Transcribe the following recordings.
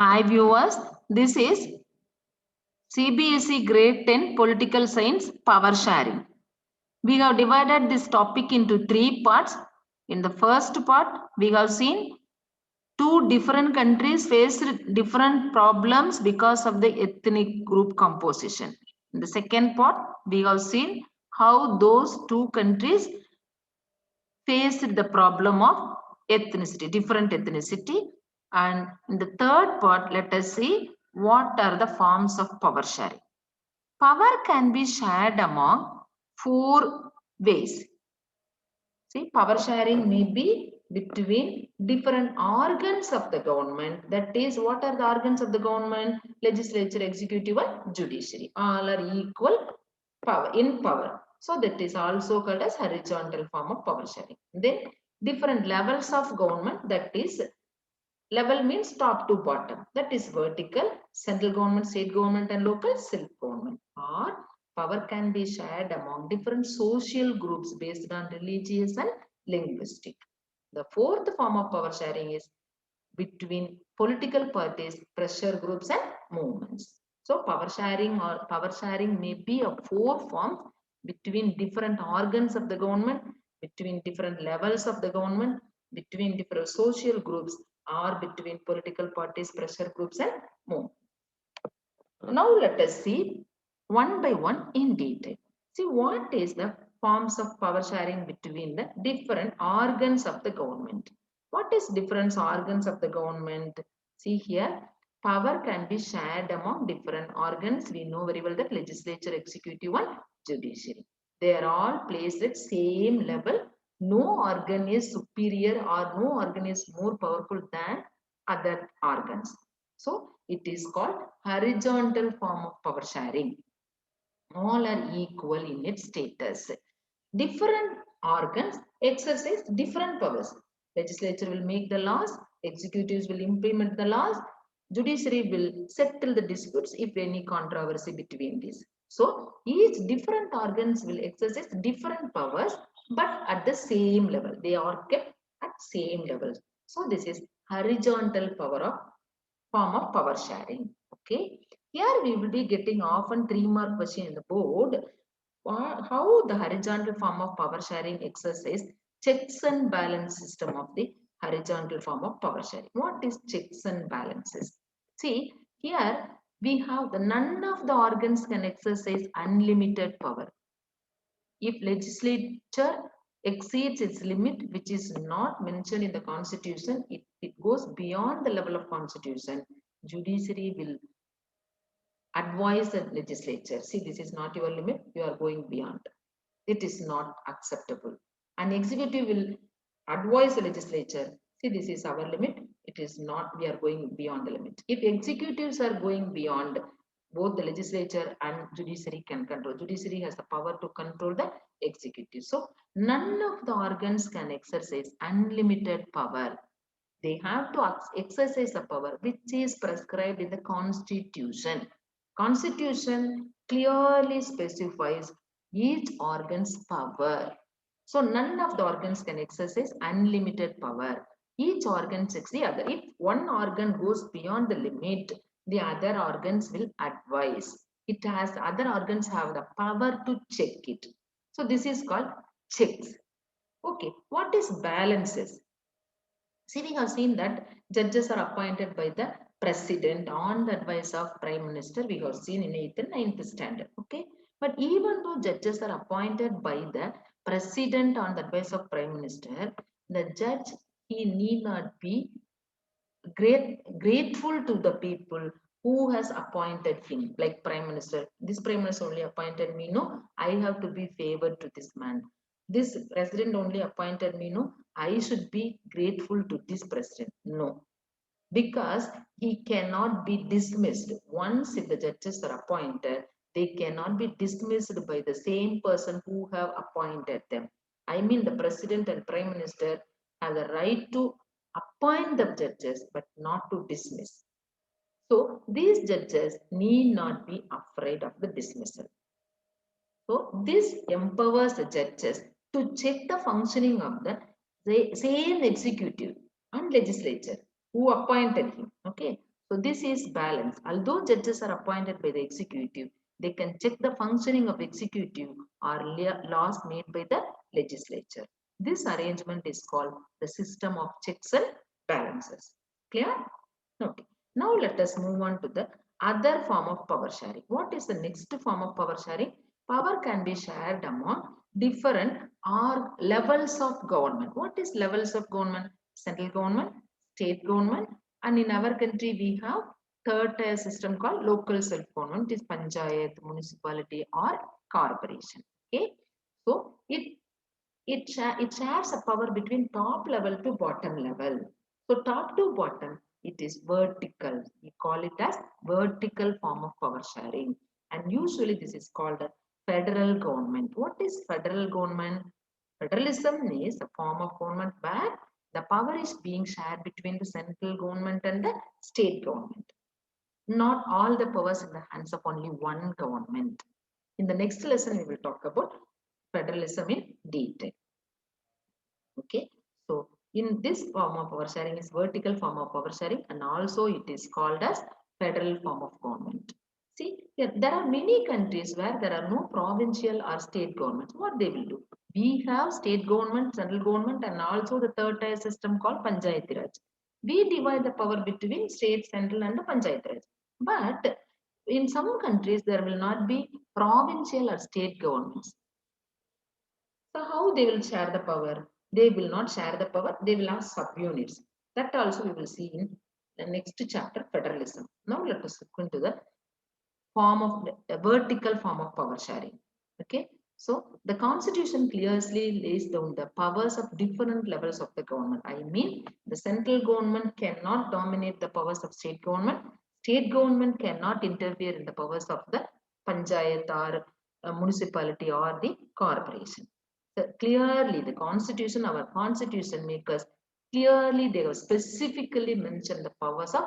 Hi viewers, this is CBSE Grade 10 Political Science Power Sharing. We have divided this topic into three parts. In the first part, we have seen two different countries faced different problems because of the ethnic group composition. In the second part, we have seen how those two countries faced the problem of ethnicity, different ethnicity. And in the third part, let us see what are the forms of power sharing. Power can be shared among four ways. See, power sharing may be between different organs of the government. That is, what are the organs of the government? Legislature, executive, and judiciary. All are equal power in power. So that is also called as horizontal form of power sharing. Then different levels of government, that is, level means top to bottom, that is vertical, central government, state government, and local self government. Or power can be shared among different social groups based on religious and linguistic. The fourth form of power sharing is between political parties, pressure groups, and movements. So power sharing may be of four forms: between different organs of the government, between different levels of the government, between different social groups, or between political parties, pressure groups, and movements. Now let us see one by one in detail. See what is the forms of power sharing between the different organs of the government. What is different organs of the government? See here, power can be shared among different organs. We know very well that legislature, executive, and judiciary. They are all placed at same level. No organ is superior or no organ is more powerful than other organs. So it is called horizontal form of power sharing. All are equal in its status. Different organs exercise different powers. Legislature will make the laws, executives will implement the laws, judiciary will settle the disputes if any controversy between these. So each different organs will exercise different powers, but at the same level. They are kept at same level. So this is horizontal power of form of power sharing. Okay. Here we will be getting often 3-mark question in the board. How the horizontal form of power sharing exercise checks and balance system of the horizontal form of power sharing. What is checks and balances? See, here we have the none of the organs can exercise unlimited power. If legislature exceeds its limit, which is not mentioned in the constitution, it goes beyond the level of constitution, judiciary will advise the legislature, see, this is not your limit, you are going beyond. It is not acceptable. And executive will advise the legislature, see, this is our limit, it is not, we are going beyond the limit. If executives are going beyond, both the legislature and judiciary can control. Judiciary has the power to control the executive. So none of the organs can exercise unlimited power. They have to exercise the power which is prescribed in the constitution. Constitution clearly specifies each organ's power. So none of the organs can exercise unlimited power. Each organ checks the other. If one organ goes beyond the limit, the other organs will advise. It has, other organs have the power to check it. So this is called checks. Okay, what is balances? See, we have seen that judges are appointed by the president on the advice of prime minister. We have seen in 8th and 9th standard. Okay, but even though judges are appointed by the president on the advice of prime minister, the judge, he need not be grateful to the people who has appointed him, like prime minister. This prime minister only appointed me, no, I have to be favored to this man. This president only appointed me, no, I should be grateful to this president. No, because he cannot be dismissed. Once if the judges are appointed, they cannot be dismissed by the same person who have appointed them. I mean, the president and prime minister have the right to appoint the judges but not to dismiss. So these judges need not be afraid of the dismissal. So this empowers the judges to check the functioning of the same executive and legislature who appointed him. Okay. So this is balance. Although judges are appointed by the executive, they can check the functioning of executive or laws made by the legislature. This arrangement is called the system of checks and balances. Clear? Okay. Now let us move on to the other form of power sharing. What is the next form of power sharing? Power can be shared among different or levels of government. What is levels of government? Central government, state government, and in our country we have third tier system called local self-government. It is panchayat, municipality or corporation. Okay. So it shares a power between top level to bottom level. So top to bottom, it is vertical. We call it as vertical form of power sharing. And usually this is called a federal government. What is federal government? Federalism is a form of government where the power is being shared between the central government and the state government. Not all the powers in the hands of only one government. In the next lesson, we will talk about federalism in detail. Okay, so in this form of power sharing is vertical form of power sharing, and also it is called as federal form of government. See, there are many countries where there are no provincial or state governments. What they will do? We have state government, central government, and also the third tier system called Panchayati Raj. We divide the power between state, central, and the Panchayati Raj. But in some countries, there will not be provincial or state governments. So how they will share the power? They will not share the power. They will have subunits. That also we will see in the next chapter, federalism. Now let us look into the form of the vertical form of power sharing. Okay. So the constitution clearly lays down the powers of different levels of the government. I mean, the central government cannot dominate the powers of state government. State government cannot interfere in the powers of the panchayat or municipality or the corporation. So clearly, the constitution, our constitution makers, clearly they have specifically mentioned the powers of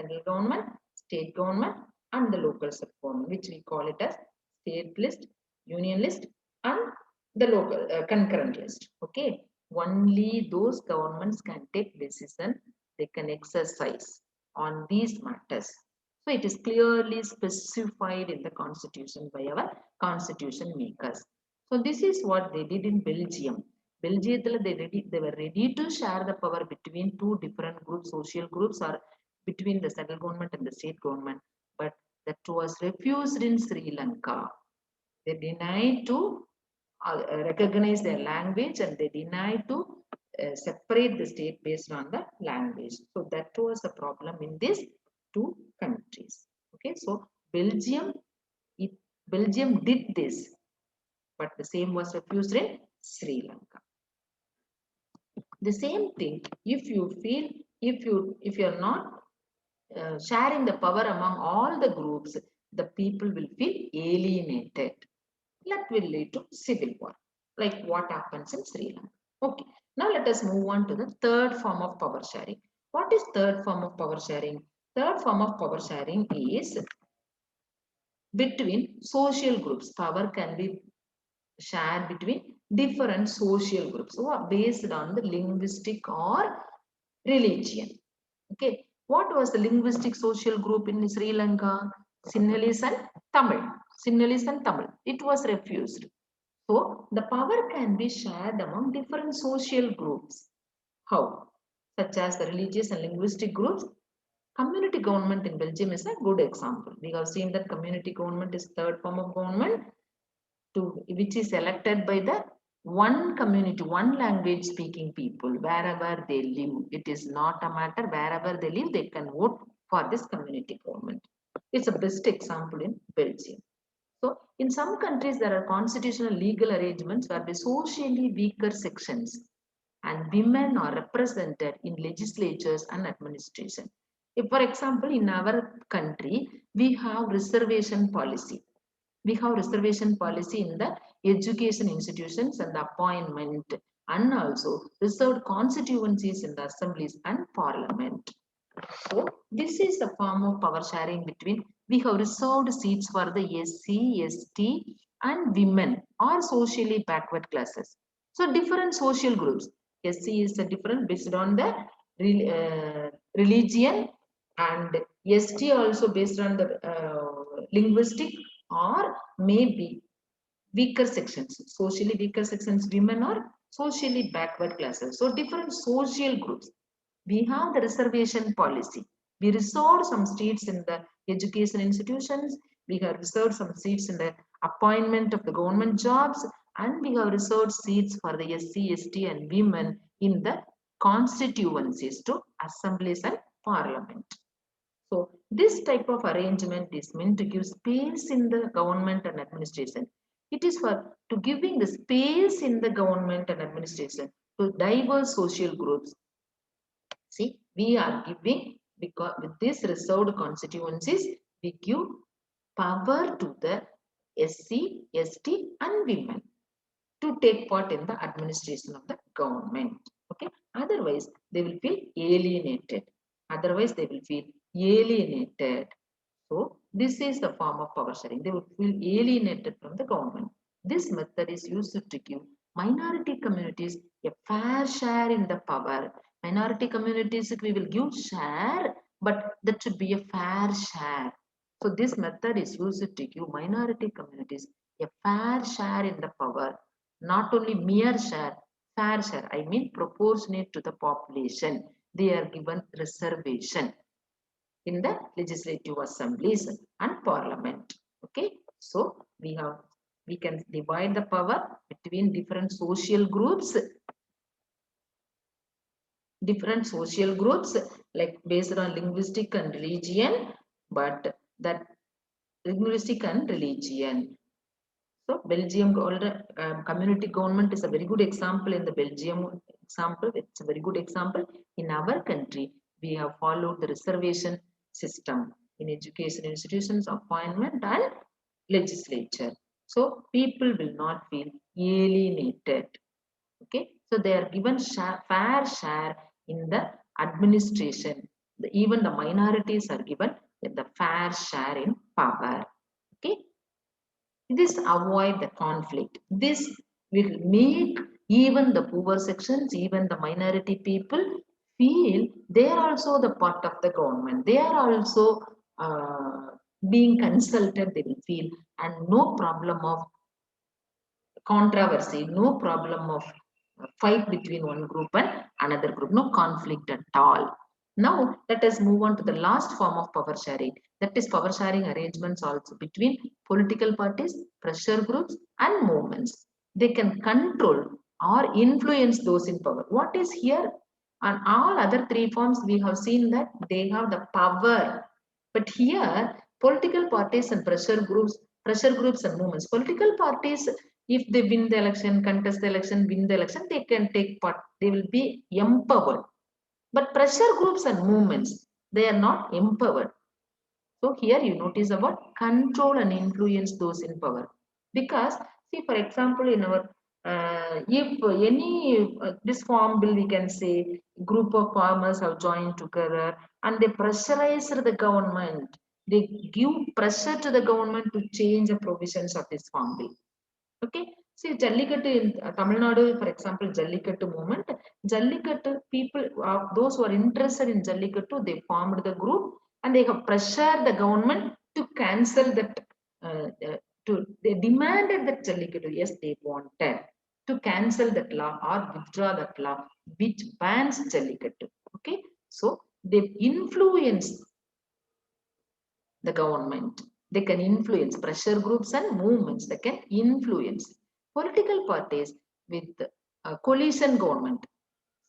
central government, state government, and the local sub-government, which we call it as state list, union list, and the local concurrent list. Okay, only those governments can take decision, they can exercise on these matters. So it is clearly specified in the constitution by our constitution makers. So this is what they did in Belgium. Belgium, they were ready to share the power between two different groups, social groups, or between the central government and the state government. But that was refused in Sri Lanka. They denied to recognize their language, and they denied to separate the state based on the language. So that was a problem in these two countries. Okay, so Belgium did this, but the same was refused in Sri Lanka. The same thing, if you're not sharing the power among all the groups, the people will feel alienated. That will lead to civil war, like what happens in Sri Lanka. Okay, now let us move on to the third form of power sharing. What is third form of power sharing? Third form of power sharing is between social groups. Power can be shared between different social groups who are based on the linguistic or religion. Okay, what was the linguistic social group in Sri Lanka? Sinhalese and Tamil. Sinhalese and Tamil. It was refused. So the power can be shared among different social groups. How? Such as the religious and linguistic groups. Community government in Belgium is a good example. We have seen that community government is third form of government, which is elected by the one community, one language speaking people, wherever they live. It is not a matter wherever they live, they can vote for this community government. It's a best example in Belgium. So in some countries, there are constitutional legal arrangements where the socially weaker sections and women are represented in legislatures and administration. If, for example, in our country, we have reservation policy. We have reservation policy in the education institutions and the appointment, and also reserved constituencies in the assemblies and parliament. So this is the form of power sharing between, we have reserved seats for the SC, ST and women or socially backward classes. So different social groups. SC is a different based on the religion, and ST also based on the linguistic, or maybe weaker sections, socially weaker sections, women or socially backward classes. So different social groups. We have the reservation policy. We reserve some seats in the education institutions. We have reserved some seats in the appointment of the government jobs, and we have reserved seats for the SC, ST, and women in the constituencies to assemblies and parliament. So this type of arrangement is meant to give space in the government and administration. It is for to giving the space in the government and administration to diverse social groups. See, we are giving, because with these reserved constituencies, we give power to the SC, ST, and women to take part in the administration of the government. Okay, otherwise they will feel alienated. Otherwise they will feel alienated. So this is the form of power sharing. They will feel alienated from the government. This method is used to give minority communities a fair share in the power. Minority communities, we will give share, but that should be a fair share. So this method is used to give minority communities a fair share in the power, not only mere share, fair share. I mean proportionate to the population. They are given reservation in the legislative assemblies and parliament. Okay, so we can divide the power between different social groups, like based on linguistic and religion, but that linguistic and religion. So Belgium community government is a very good example. In the Belgium example, it's a very good example. In our country, we have followed the reservation system in education institutions, appointment and legislature. So people will not feel alienated. Okay, so they are given fair share in the administration. Even the minorities are given the fair share in power. Okay, this avoid the conflict. This will make even the poor sections, even the minority people feel they are also the part of the government. They are also being consulted, they will feel, and no problem of controversy, no problem of fight between one group and another group, no conflict at all. Now, let us move on to the last form of power sharing. That is power sharing arrangements also between political parties, pressure groups, and movements. They can control or influence those in power. What is here? On all other three forms, we have seen that they have the power. But here, political parties and pressure groups and movements. Political parties, if they win the election, contest the election, win the election, they can take part. They will be empowered. But pressure groups and movements, they are not empowered. So here you notice about control and influence those in power. Because see, for example, in our if any this farm bill, we can say group of farmers have joined together and they pressurize the government. They give pressure to the government to change the provisions of this farm bill. Okay. See, Jallikattu in Tamil Nadu, for example, Jallikattu movement. Jallikattu people, those who are interested in Jallikattu, they formed the group and they have pressured the government to cancel that. They demanded that Jallikattu, yes, they wanted to cancel that law or withdraw that law which bans Jallikattu. Okay, so they influence the government. They can influence pressure groups and movements. They can influence political parties with coalition government.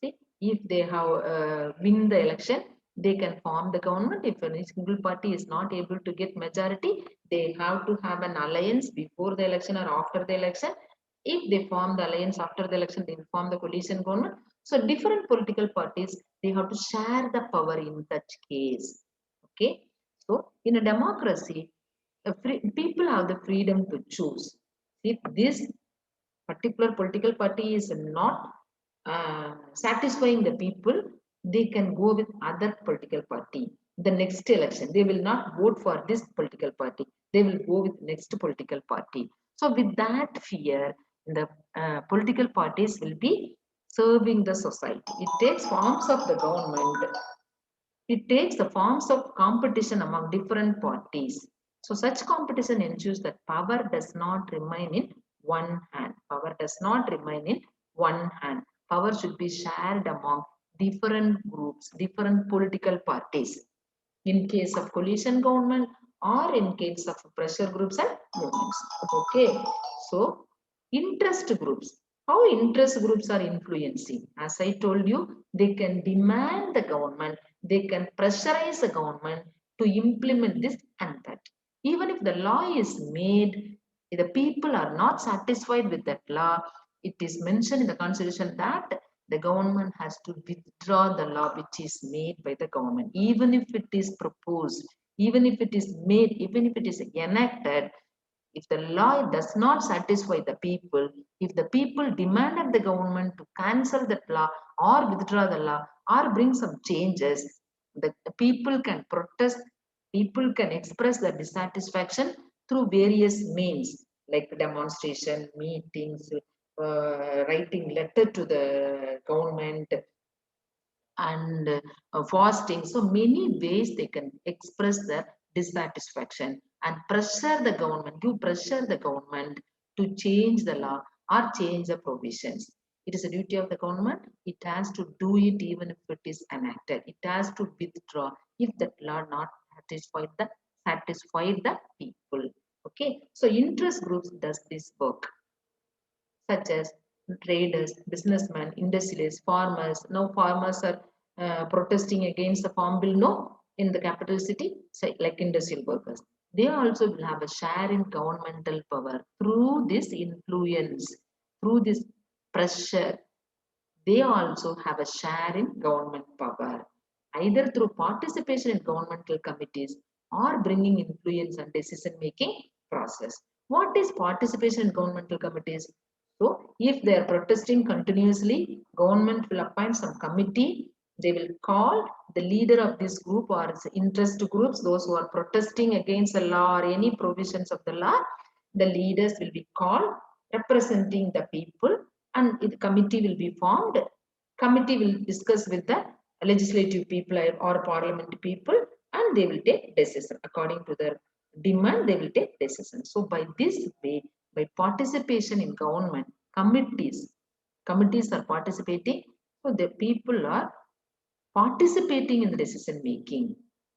See, if they have win the election, they can form the government. If any single party is not able to get majority, they have to have an alliance before the election or after the election. If they form the alliance after the election, they will form the coalition government. So different political parties, they have to share the power in such case. Okay. So in a democracy, people have the freedom to choose. If this particular political party is not satisfying the people, they can go with other political party. The next election, they will not vote for this political party. They will go with next political party. So with that fear, the political parties will be serving the society. It takes forms of the government It takes the forms of competition among different parties. So such competition ensures that power does not remain in one hand. Power does not remain in one hand. Power should be shared among different groups, different political parties. In case of coalition government or in case of pressure groups and movements. Okay. So interest groups. How interest groups are influencing? As I told you, they can demand the government, they can pressurize the government to implement this and that. Even if the law is made, if the people are not satisfied with that law, it is mentioned in the constitution that the government has to withdraw the law which is made by the government. Even if it is proposed, even if it is made, even if it is enacted, if the law does not satisfy the people, if the people demanded the government to cancel that law or withdraw the law or bring some changes, the people can protest, people can express their dissatisfaction through various means like demonstration, meetings, writing letter to the government, and fasting. So many ways they can express their dissatisfaction and pressure the government, you pressure the government to change the law or change the provisions. It is a duty of the government. It has to do it even if it is enacted. It has to withdraw if that law not satisfied the people. Okay, so interest groups does this work, such as traders, businessmen, industrialists, farmers. Now farmers are protesting against the farm bill, no, in the capital city, say, like industrial workers. They also will have a share in governmental power through this influence, through this pressure. They also have a share in government power, either through participation in governmental committees or bringing influence and decision making process. What is participation in governmental committees? So, if they are protesting continuously, government will appoint some committee. They will call the leader of this group or interest groups, those who are protesting against the law or any provisions of the law. The leaders will be called representing the people, and the committee will be formed. Committee will discuss with the legislative people or parliament people, and they will take decision according to their demand. They will take decision. So by this way, by participation in government committees are participating. So the people are participating in the decision making.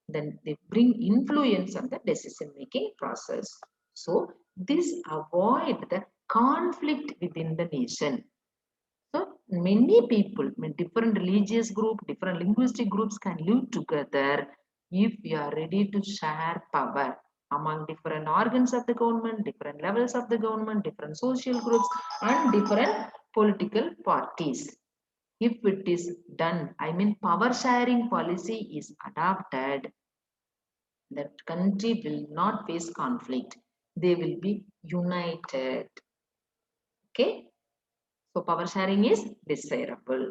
Then they bring influence on the decision making process. So this avoid the conflict within the nation. So many people, different religious group, different linguistic groups can live together if we are ready to share power among different organs of the government, different levels of the government, different social groups, and different political parties. If it is done, I mean power sharing policy is adopted, that country will not face conflict. They will be united. Okay. So power sharing is desirable.